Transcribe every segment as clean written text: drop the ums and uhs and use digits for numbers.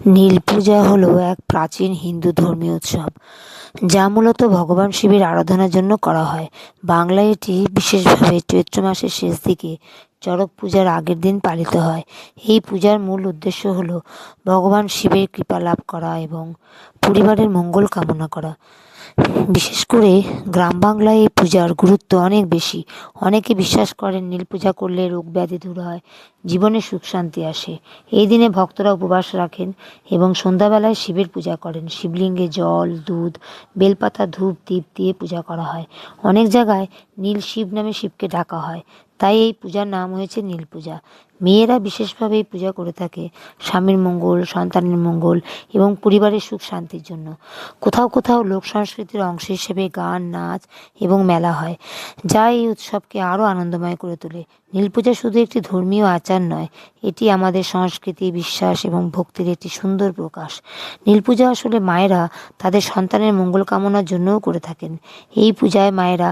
নীল পূজা হলো এক প্রাচীন হিন্দু ধর্মীয় উৎসব যা মূলত ভগবান শিবের আরাধনার জন্য করা হয়। বাংলায় এটি বিশেষভাবে চৈত্র মাসের শেষ দিকে চড়ক পূজার আগের দিন পালিত হয়। এই পূজার মূল উদ্দেশ্য হলো ভগবান শিবের কৃপা লাভ করা এবং পরিবারের মঙ্গল কামনা করা। বিশেষ করে গ্রাম বাংলায় এই পূজার গুরুত্ব অনেক বেশি। অনেকে বিশ্বাস করেন নীল পূজা করলে রোগ ব্যাধি দূর হয়, জীবনে সুখ শান্তি আসে। এই দিনে ভক্তরা উপবাস রাখেন এবং সন্ধ্যাবেলায় শিবের পূজা করেন। শিবলিঙ্গে জল, দুধ, বেলপাতা, ধূপ, দীপ দিয়ে পূজা করা হয়। অনেক জায়গায় নীল শিব নামে শিবকে ডাকা হয়, তাই এই পূজার নাম হয়েছে নীল পূজা। মেয়েরা বিশেষভাবে এই পূজা করে থাকে স্বামীর মঙ্গল, সন্তানের মঙ্গল এবং পরিবারের সুখ শান্তির জন্য। কোথাও কোথাও লোক সংস্কৃতির অংশ হিসেবে গান, নাচ এবং মেলা হয়, যা এই উৎসবকে আরও আনন্দময় করে তোলে। নীল পূজা শুধু একটি ধর্মীয় আচার নয়, এটি আমাদের সংস্কৃতি, বিশ্বাস এবং ভক্তির একটি সুন্দর প্রকাশ। নীল পূজা আসলে মায়েরা তাদের সন্তানের মঙ্গল কামনার জন্যও করে থাকেন। এই পূজায় মায়েরা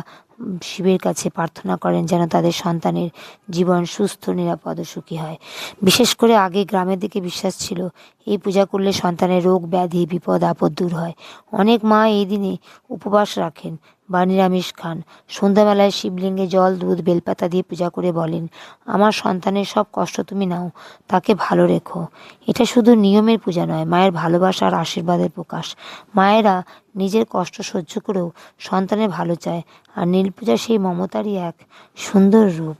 শিবের কাছে প্রার্থনা করেন যেন তাদের সন্তানের জীবন সুস্থ, নিরাপদ ও সুখী হয়। বিশেষ করে আগে গ্রামের দিকে বিশ্বাস ছিল এই পূজা করলে সন্তানের রোগ ব্যাধি, বিপদ আপদ দূর হয়। অনেক মা এই দিনে উপবাস রাখেন বা নিরামিষ খান। সন্ধ্যাবেলায় শিবলিঙ্গে জল, দুধ, বেলপাতা দিয়ে পূজা করে বলেন, আমার সন্তানের সব কষ্ট তুমি নাও, তাকে ভালো রেখো। এটা শুধু নিয়মের পূজা নয়, মায়ের ভালোবাসা আর আশীর্বাদের প্রকাশ। মায়েরা নিজের কষ্ট সহ্য করেও সন্তানের ভালো চায়, আর নীল পূজা সেই মমতারই এক সুন্দর রূপ।